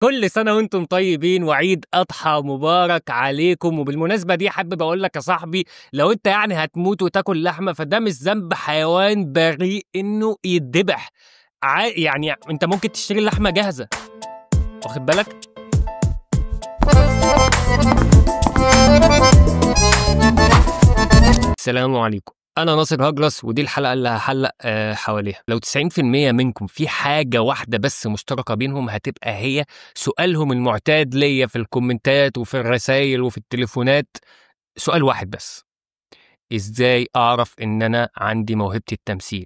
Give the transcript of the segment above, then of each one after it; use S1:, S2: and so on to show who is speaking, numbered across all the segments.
S1: كل سنة وانتم طيبين وعيد أضحى مبارك عليكم. وبالمناسبة دي حابب أقول لك يا صاحبي، لو انت يعني هتموت وتاكل لحمة فده مش ذنب حيوان بريء إنه يتذبح. يعني انت ممكن تشتري اللحمة جاهزة، واخد بالك؟ السلام عليكم، أنا ناصر هجرس ودي الحلقة اللي هحلق حواليها. لو 90% منكم في حاجة واحدة بس مشتركة بينهم هتبقى هي سؤالهم المعتاد ليا في الكومنتات وفي الرسائل وفي التليفونات. سؤال واحد بس: إزاي أعرف إن أنا عندي موهبة التمثيل؟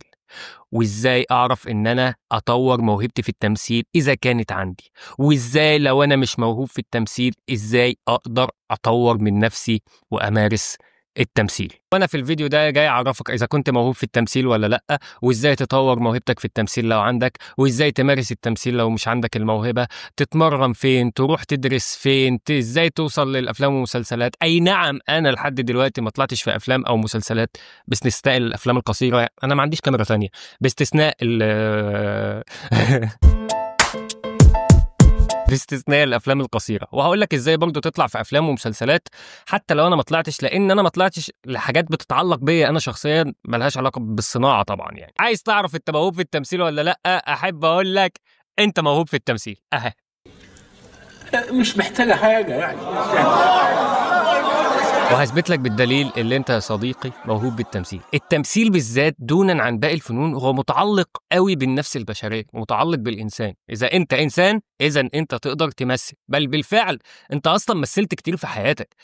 S1: وإزاي أعرف إن أنا أطور موهبتي في التمثيل إذا كانت عندي؟ وإزاي لو أنا مش موهوب في التمثيل إزاي أقدر أطور من نفسي وأمارس التمثيل؟ وانا في الفيديو ده جاي اعرفك اذا كنت موهوب في التمثيل ولا لا، وازاي تطور موهبتك في التمثيل لو عندك، وازاي تمارس التمثيل لو مش عندك الموهبة، تتمرن فين، تروح تدرس فين، ازاي توصل للافلام والمسلسلات. اي نعم انا لحد دلوقتي ما طلعتش في افلام او مسلسلات باستثناء الافلام القصيرة، انا ما عنديش كاميرا ثانية باستثناء باستثناء الافلام القصيره. وهقول لك ازاي برضو تطلع في افلام ومسلسلات حتى لو انا ما طلعتش، لان انا ما طلعتش لحاجات بتتعلق بيا انا شخصيا ملهاش علاقه بالصناعه طبعا. يعني عايز تعرف انت موهوب في التمثيل ولا لا؟ احب اقول لك انت موهوب في التمثيل.
S2: مش محتاجه حاجه يعني.
S1: وهثبت لك بالدليل اللي انت يا صديقي موهوب بالتمثيل. التمثيل بالذات دونا عن باقي الفنون هو متعلق قوي بالنفس البشريه، متعلق بالانسان. اذا انت انسان اذا انت تقدر تمثل، بل بالفعل انت اصلا مثلت كتير في حياتك.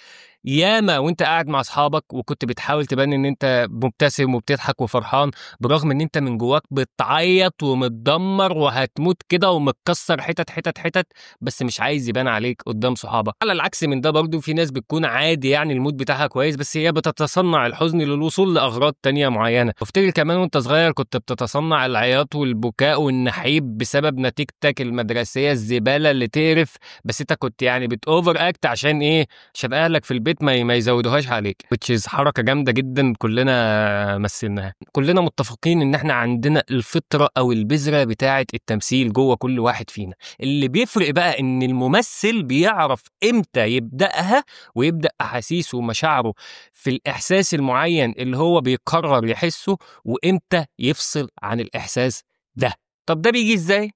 S1: ياما وانت قاعد مع اصحابك وكنت بتحاول تبان ان انت مبتسم وبتضحك وفرحان، برغم ان انت من جواك بتعيط ومتدمر وهتموت كده ومتكسر حتت حتت حتت، بس مش عايز يبان عليك قدام صحابك. على العكس من ده برضو في ناس بتكون عادي، يعني المود بتاعها كويس، بس هي بتتصنع الحزن للوصول لاغراض تانية معينه. وافتكر كمان وانت صغير كنت بتتصنع العياط والبكاء والنحيب بسبب نتيجتك المدرسيه الزباله اللي تقرف، بس انت كنت يعني بتوفر اكت عشان ايه؟ عشان اهلك في البيت ما يزودوهاش عليك. which is حركه جامده جدا كلنا مثلناها. كلنا متفقين ان احنا عندنا الفطره او البذره بتاعه التمثيل جوه كل واحد فينا. اللي بيفرق بقى ان الممثل بيعرف امتى يبداها ويبدا احاسيسه ومشاعره في الاحساس المعين اللي هو بيقرر يحسه، وامتى يفصل عن الاحساس ده. طب ده بيجي ازاي؟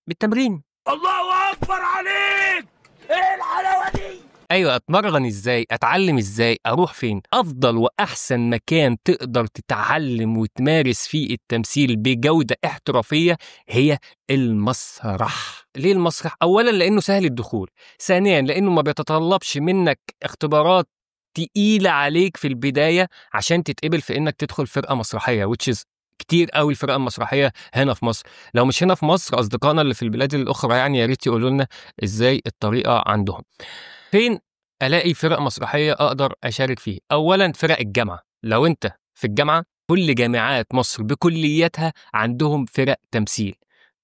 S1: بالتمرين.
S2: الله اكبر عليك، ايه الحلاوه دي؟
S1: ايوه، اتمرن ازاي؟ اتعلم ازاي؟ اروح فين؟ افضل واحسن مكان تقدر تتعلم وتمارس فيه التمثيل بجودة احترافية هي المسرح. ليه المسرح؟ اولا لانه سهل الدخول، ثانيا لانه ما بيتطلبش منك اختبارات تقيلة عليك في البداية عشان تتقبل في انك تدخل فرقة مسرحية، which is كتير قوي الفرقة المسرحية هنا في مصر. لو مش هنا في مصر، اصدقائنا اللي في البلاد الاخرى يعني يا ريت يقولوا لنا ازاي الطريقة عندهم. فين الاقي فرق مسرحيه اقدر اشارك فيه؟ اولا فرق الجامعه. لو انت في الجامعه، كل جامعات مصر بكلياتها عندهم فرق تمثيل.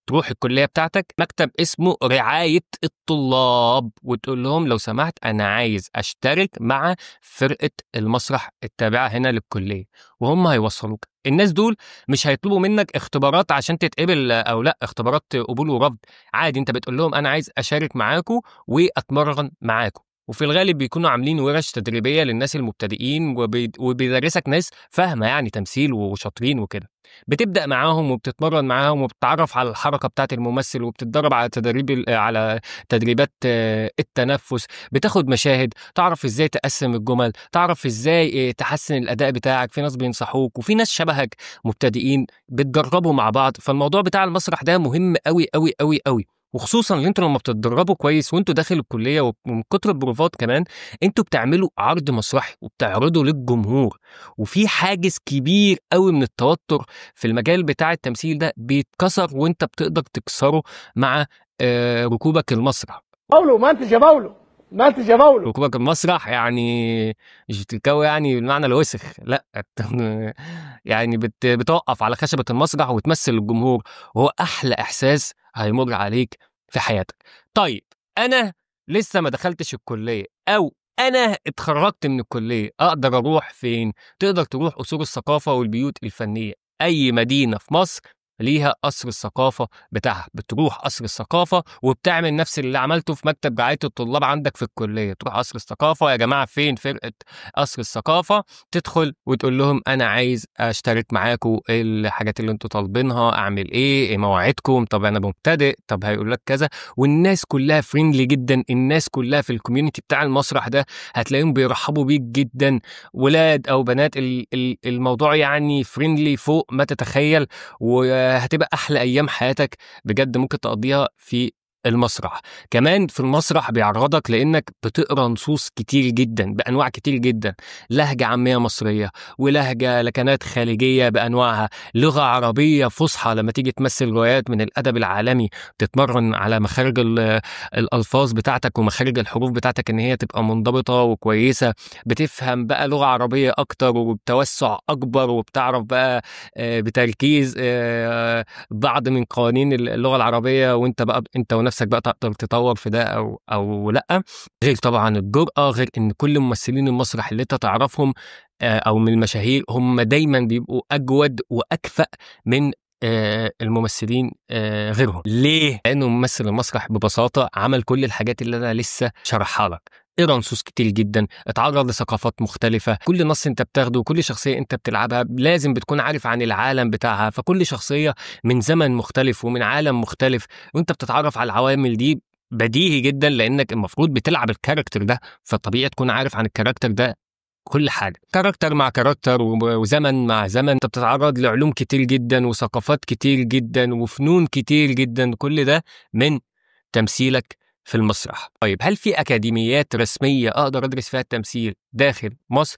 S1: تروح الكليه بتاعتك مكتب اسمه رعايه الطلاب وتقول لهم لو سمحت انا عايز اشترك مع فرقه المسرح التابعه هنا للكليه، وهم هيوصلوك. الناس دول مش هيطلبوا منك اختبارات عشان تتقبل او لا، اختبارات قبول ورفض. عادي انت بتقول لهم انا عايز اشارك معاكم واتمرن معاكم. وفي الغالب بيكونوا عاملين ورش تدريبيه للناس المبتدئين، وبيدرسك ناس فاهمه يعني تمثيل وشاطرين وكده. بتبدا معاهم وبتتمرن معاهم وبتتعرف على الحركه بتاعه الممثل، وبتتدرب على على تدريبات التنفس. بتاخد مشاهد، تعرف ازاي تقسم الجمل، تعرف ازاي تحسن الاداء بتاعك. في ناس بينصحوك وفي ناس شبهك مبتدئين بتجربوا مع بعض. فالموضوع بتاع المسرح ده مهم قوي قوي قوي قوي، وخصوصا ان انتوا لما بتتدربوا كويس وانتوا داخل الكليه ومن كتر البروفات كمان انتوا بتعملوا عرض مسرحي وبتعرضوا للجمهور. وفي حاجز كبير قوي من التوتر في المجال بتاع التمثيل ده بيتكسر وانت بتقدر تكسره مع ركوبك المسرح.
S2: باولو ما انت يا باولو، ما انت يا باولو.
S1: ركوبك المسرح يعني مش بتتكوي يعني بالمعنى الوسخ، لا يعني بتوقف على خشبة المسرح وتمثل الجمهور، وهو أحلى إحساس هيمر عليك في حياتك. طيب أنا لسه ما دخلتش الكلية أو أنا اتخرجت من الكلية، أقدر أروح فين؟ تقدر تروح قصور الثقافة والبيوت الفنية. أي مدينة في مصر ليها قصر الثقافة بتاعها، بتروح قصر الثقافة وبتعمل نفس اللي عملته في مكتب رعاية الطلاب عندك في الكلية، تروح قصر الثقافة، يا جماعة فين فرقة قصر الثقافة، تدخل وتقول لهم أنا عايز أشترك معاكم، إيه الحاجات اللي أنتوا طالبينها، أعمل إيه مواعيدكم، طب أنا مبتدئ، طب هيقول لك كذا. والناس كلها فريندلي جدا، الناس كلها في الكوميونتي بتاع المسرح ده هتلاقيهم بيرحبوا بيك جدا، ولاد أو بنات، الموضوع يعني فريندلي فوق ما تتخيل، وهتبقى احلى ايام حياتك بجد ممكن تقضيها في المسرح. كمان في المسرح بيعرضك لانك بتقرا نصوص كتير جدا بانواع كتير جدا، لهجه عاميه مصريه، ولهجه لكنات خارجيه بانواعها، لغه عربيه فصحى لما تيجي تمثل روايات من الادب العالمي، تتمرن على مخارج الالفاظ بتاعتك ومخارج الحروف بتاعتك ان هي تبقى منضبطه وكويسه، بتفهم بقى لغه عربيه اكتر وبتوسع اكبر، وبتعرف بقى بتركيز بعض من قوانين اللغه العربيه، وانت بقى انت ونفسك بقى تقدر تطور في ده او لا. غير طبعا الجرأة، غير ان كل ممثلين المسرح اللي انت تعرفهم او من المشاهير هم دايما بيبقوا اجود واكفأ من الممثلين غيرهم. ليه؟ لانه ممثل المسرح ببساطه عمل كل الحاجات اللي انا لسه شرحها لك، قرا نصوص كتير جدا، اتعرض لثقافات مختلفه، كل نص انت بتاخده وكل شخصيه انت بتلعبها لازم بتكون عارف عن العالم بتاعها، فكل شخصيه من زمن مختلف ومن عالم مختلف، وانت بتتعرف على العوامل دي بديهي جدا لانك المفروض بتلعب الكاركتر ده، فطبيعي تكون عارف عن الكاركتر ده كل حاجه، كاركتر مع كاركتر وزمن مع زمن. انت بتتعرض لعلوم كتير جدا وثقافات كتير جدا وفنون كتير جدا، كل ده من تمثيلك في المسرح. طيب هل في أكاديميات رسمية أقدر أدرس فيها التمثيل داخل مصر؟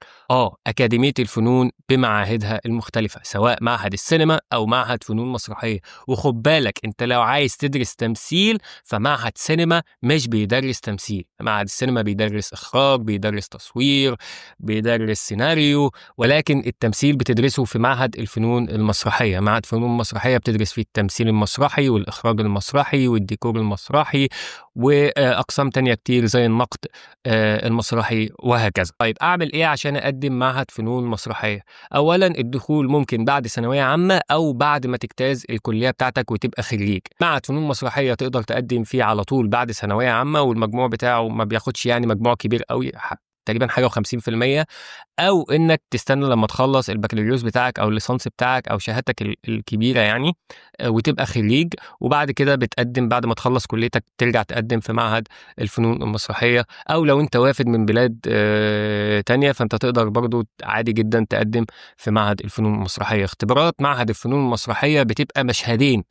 S1: أكاديمية الفنون بمعاهدها المختلفة، سواء معهد السينما أو معهد فنون مسرحية. وخد بالك أنت لو عايز تدرس تمثيل فمعهد سينما مش بيدرس تمثيل، معهد السينما بيدرس إخراج، بيدرس تصوير، بيدرس سيناريو، ولكن التمثيل بتدرسه في معهد الفنون المسرحية. معهد فنون مسرحية بتدرس فيه التمثيل المسرحي والإخراج المسرحي والديكور المسرحي وأقسام تانية كتير زي النقد المسرحي وهكذا. طيب أعمل إيه عشان أقدم معهد فنون مسرحية؟ أولا الدخول ممكن بعد ثانوية عامة أو بعد ما تجتاز الكلية بتاعتك وتبقى خريج. معهد فنون مسرحية تقدر تقدم فيه على طول بعد ثانوية عامة، والمجموع بتاعه ما بياخدش يعني مجموع كبير قوي، تقريبا حاجة و50%، أو إنك تستنى لما تخلص البكالوريوس بتاعك أو الليسانس بتاعك أو شهادتك الكبيرة يعني وتبقى خريج، وبعد كده بتقدم بعد ما تخلص كليتك ترجع تقدم في معهد الفنون المسرحية. أو لو أنت وافد من بلاد تانية فأنت تقدر برضو عادي جدا تقدم في معهد الفنون المسرحية. اختبارات معهد الفنون المسرحية بتبقى مشهدين،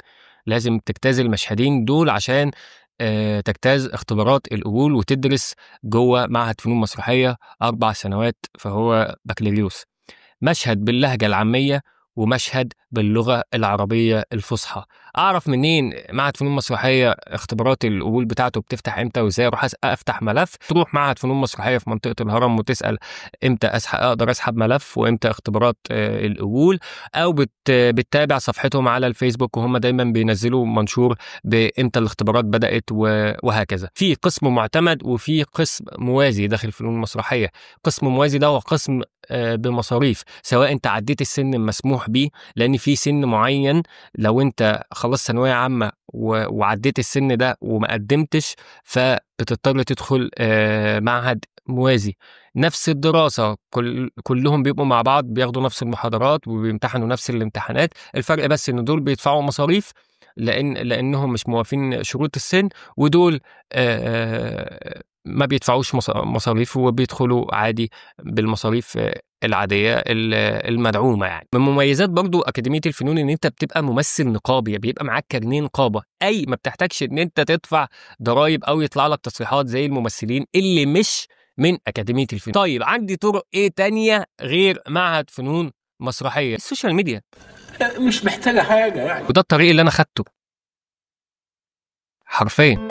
S1: لازم تجتاز المشهدين دول عشان تجتاز اختبارات القبول وتدرس جوه معهد فنون مسرحية 4 سنوات، فهو بكالوريوس، مشهد باللهجة العامية ومشهد باللغة العربية الفصحى. أعرف منين معهد فنون مسرحية اختبارات القبول بتاعته بتفتح إمتى وإزاي أروح أفتح ملف؟ تروح معهد فنون مسرحية في منطقة الهرم وتسأل إمتى أقدر أسحب ملف وإمتى اختبارات القبول، أو بتتابع صفحتهم على الفيسبوك وهم دايما بينزلوا منشور بإمتى الاختبارات بدأت وهكذا. في قسم معتمد وفي قسم موازي داخل فنون المسرحية. قسم موازي ده هو قسم بمصاريف، سواء انت عديت السن المسموح بيه، لان في سن معين لو انت خلصت ثانويه عامه وعديت السن ده وما قدمتش فبتضطر تدخل معهد موازي. نفس الدراسه كلهم بيبقوا مع بعض، بياخدوا نفس المحاضرات وبيمتحنوا نفس الامتحانات، الفرق بس ان دول بيدفعوا مصاريف لانهم مش موافين شروط السن، ودول ما بيدفعوش مصاريف وبيدخلوا عادي بالمصاريف العادية المدعومة. يعني من مميزات برضو أكاديمية الفنون إن أنت بتبقى ممثل نقابي، بيبقى معاك كارنيه نقابة، أي ما بتحتاجش إن أنت تدفع ضرائب أو يطلع لك تصريحات زي الممثلين اللي مش من أكاديمية الفنون. طيب عندي طرق إيه تانية غير معهد فنون مسرحية؟ السوشيال ميديا
S2: مش محتاجة حاجة يعني،
S1: وده الطريق اللي أنا خدته حرفيا.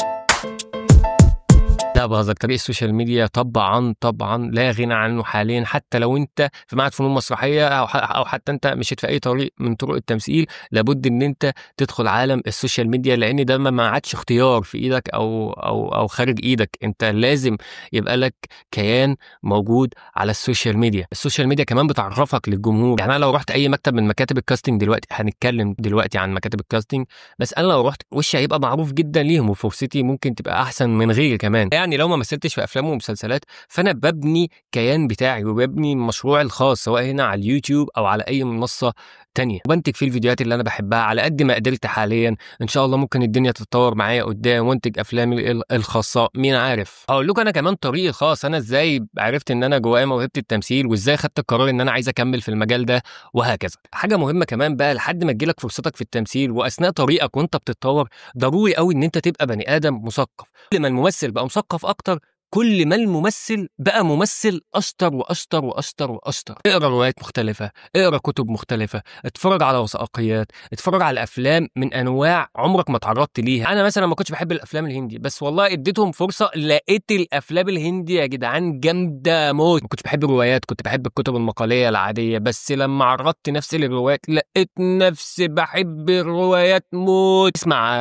S1: ده بهزر. طريق السوشيال ميديا طبعا لا غنى عنه حاليا، حتى لو انت في معهد فنون مسرحيه او حتى انت مشيت في اي طريق من طرق التمثيل، لابد ان انت تدخل عالم السوشيال ميديا، لان ده ما عادش اختيار في ايدك او خارج ايدك، انت لازم يبقى لك كيان موجود على السوشيال ميديا. السوشيال ميديا كمان بتعرفك للجمهور. يعني انا لو رحت اي مكتب من مكاتب الكاستنج دلوقتي، هنتكلم دلوقتي عن مكاتب الكاستنج، بس انا لو رحت وشي هيبقى معروف جدا ليهم، وفرصتي ممكن تبقى احسن من غيري كمان. يعني لو ما مثلتش في افلام ومسلسلات، فانا ببني كيان بتاعي وببني مشروعي الخاص، سواء هنا على اليوتيوب او على اي منصه تانية، وبنتج فيه الفيديوهات اللي انا بحبها على قد ما قدرت حاليا. ان شاء الله ممكن الدنيا تتطور معايا قدام وانتج افلامي الخاصه، مين عارف. اقول لكم انا كمان طريقي الخاص، انا ازاي عرفت ان انا جوايا موهبه التمثيل، وازاي خدت القرار ان انا عايز اكمل في المجال ده، وهكذا. حاجه مهمه كمان بقى، لحد ما تجيلك فرصتك في التمثيل واثناء طريقك وانت بتتطور، ضروري قوي ان انت تبقى بني ادم مثقف. كل ما الممثل بقى مثقف اكتر، كل ما الممثل بقى ممثل اشطر واشطر واشطر واشطر. اقرا روايات مختلفه، اقرا كتب مختلفه، اتفرج على وثائقيات، اتفرج على افلام من انواع عمرك ما تعرضت ليها. انا مثلا ما كنتش بحب الافلام الهندي، بس والله اديتهم فرصه، لقيت الافلام الهندي يا جدعان جامده موت. ما كنتش بحب الروايات، كنت بحب الكتب المقاليه العاديه، بس لما عرضت نفسي للروايات لقيت نفسي بحب الروايات موت. اسمع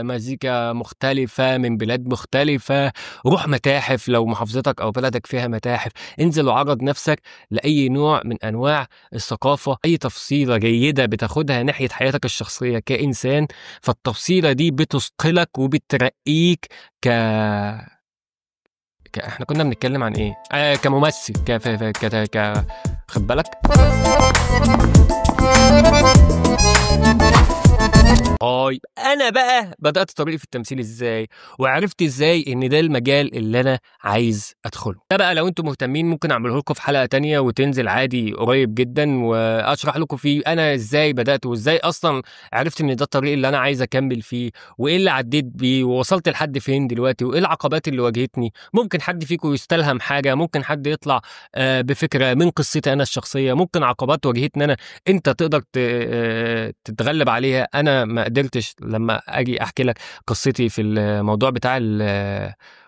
S1: مزيكا مختلفه من بلاد مختلفه، روح متاحف لو محافظتك او بلدك فيها متاحف، انزل وعرض نفسك لاي نوع من انواع الثقافه. اي تفصيله جيده بتاخدها ناحيه حياتك الشخصيه كانسان، فالتفصيله دي بتثقلك وبترقيك احنا كنا بنتكلم عن ايه؟ كممثل، خد بالك. انا بقى بدات طريقي في التمثيل ازاي، وعرفت ازاي ان ده المجال اللي انا عايز ادخله. ده بقى لو انتم مهتمين ممكن اعمله لكم في حلقه تانية وتنزل عادي قريب جدا، واشرح لكم فيه انا ازاي بدات، وازاي اصلا عرفت ان ده الطريق اللي انا عايز اكمل فيه، وايه اللي عديت بيه ووصلت لحد فين دلوقتي، وايه العقبات اللي واجهتني. ممكن حد فيكم يستلهم حاجه، ممكن حد يطلع بفكره من قصتي انا الشخصيه، ممكن عقبات واجهتني انا انت تقدر تتغلب عليها. انا ما قدرتش لما اجي احكي لك قصتي في الموضوع بتاع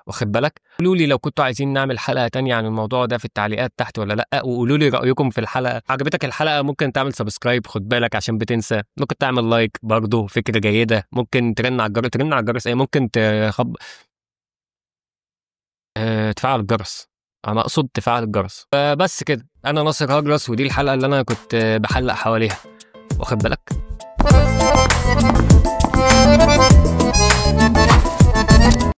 S1: واخد بالك. قولوا لي لو كنتوا عايزين نعمل حلقه تانية عن الموضوع ده في التعليقات تحت ولا لا، وقولوا لي رايكم في الحلقه. عجبتك الحلقه ممكن تعمل سبسكرايب، خد بالك عشان بتنسى. ممكن تعمل لايك برضه، فكره جيده. ممكن ترن على الجرس ايه، ممكن تفعل الجرس، انا اقصد تفعل الجرس. بس كده، انا ناصر هجرس، ودي الحلقه اللي انا كنت بحلق حواليها، واخد بالك.